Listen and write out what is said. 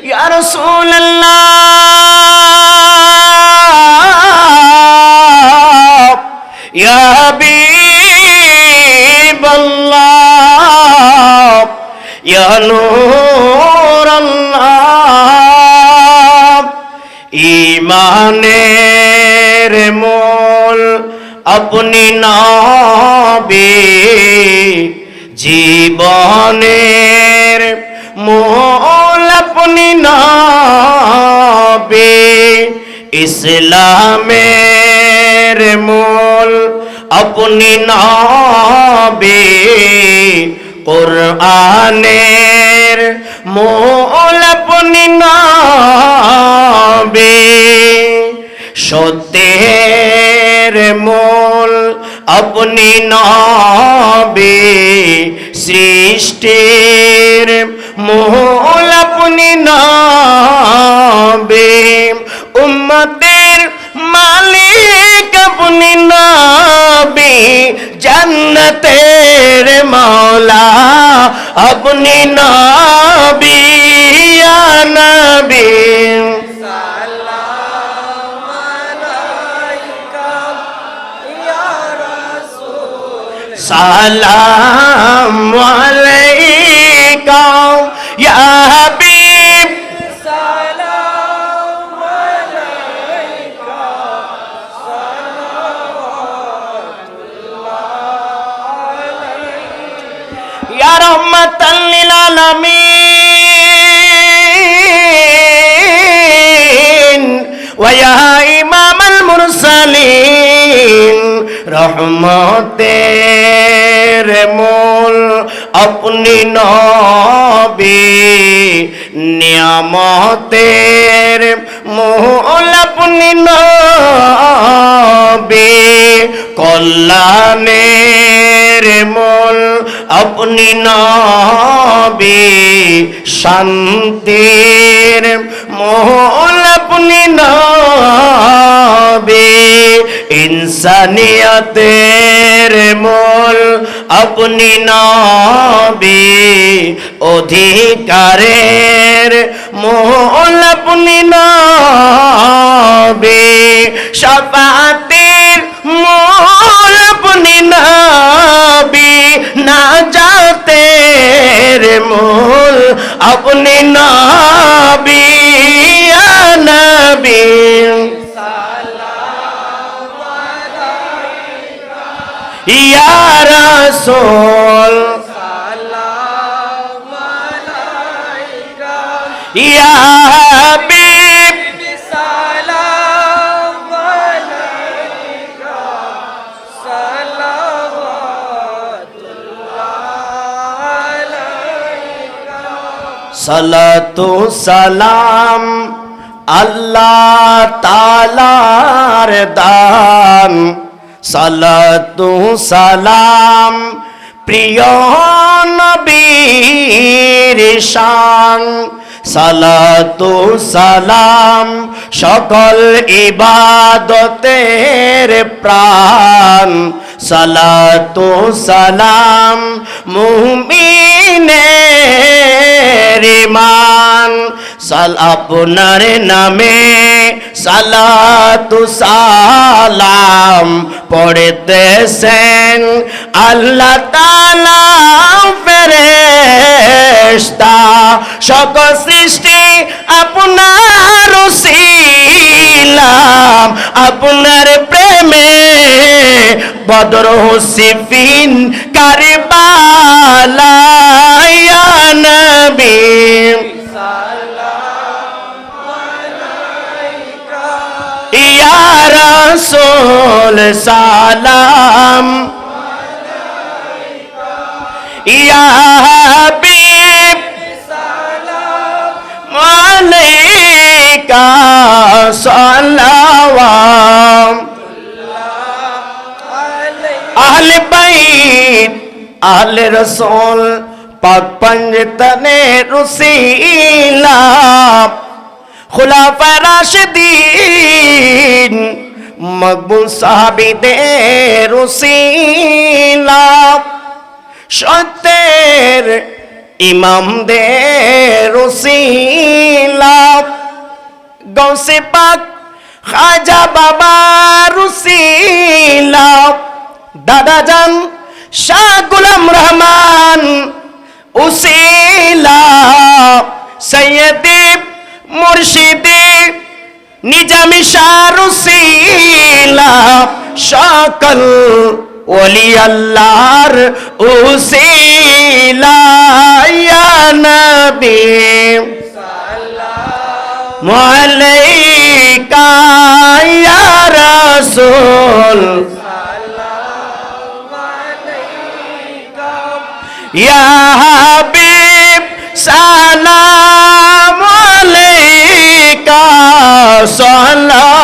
ইয়া রাসূলুল্লাহ, ইয়া হাবিবাল্লাহ, ইয়া নূরাল্লাহ। ঈমানের মূল আপনি নবী, জীবনের মূল আপনি নবী, ইসলামের মূল আপনি নবী, কুরআনের মূল আপনি নবী, সত্যের মূল আপনি নবী, সৃষ্টির মূল আপনি নবী, উম্মতের মালিক আপনি নবী, জান্নাতের মাওলা আপনি নবী, ইয়া নবী সালাম আলাইকা ইয়া হাবিব, সালাম আলাইকা সালাওয়াতুল্লাহ আলাইকা ইয়া রাহমাতাল লিল আলামিন ওয়া ইয়া ইমামাল মুরসালিন। রহমতের মূল আপনি নবী, নিয়ামতের মূল আপনি নবী, কল্যাণের মূল আপনি নবী, শান্তির মূল আপনি নবী, ইনসানিয়তের মূল আপনি নবী, অধিকারের মূল আপনি নবী, শাফাতের মূল আপনি নবী, নাজাতের মূল আপনি নবী, ইয়া নবী ইয়া রাসূল সালাম আলাইকা ইয়া হাবিব, সালাম আলাইকা সালাওয়াতুল্লাহ আলাইকা। সালাতু সালাম আল্লাহ তাআলার দান, সালাতু সালাম প্রিয় নবীর শান, সালাতু সালাম সকল ইবাদতের প্রাণ, সালাতু সালাম মুমিনের ঈমান। আপনার নামে সালাতু সালাম পড়তেছেন আল্লাহ তাআলা ফেরেশতা, সকল সৃষ্টি আপনার ওসিলাম, আপনার প্রেমে বদর সিফিন কারবালা, ইয়া নবী ইয়া রাসূল সালাম ইয়া হাবিব, সালাম আলাইকা সালাওয়াতুল্লাহ আলাইকা। আহলে বাইত আহলে রাসূল পাক পঞ্জতনে রসিলা, খুলাফা রাশিদিন মকবুল সাহাবীদের ওসিলা, সত্যের ইমামদের ওসিলা, গৌসে পাক খাজা বাবা রুসিলা দাদা জান শাহ গোলাম রহমান উসিলা সৈয়দে মুর্শিদে নিজামি শাহ রুসিলা সকল ওলি আল্লাহর উসিলা ইয়া নবী সাল্লাল্লাহু আলাইকা ইয়া রাসূল সাল্লাল্লাহু আলাইকা ইয়া হাবিব সালাম আলাইকা সাল্লাল্লাহু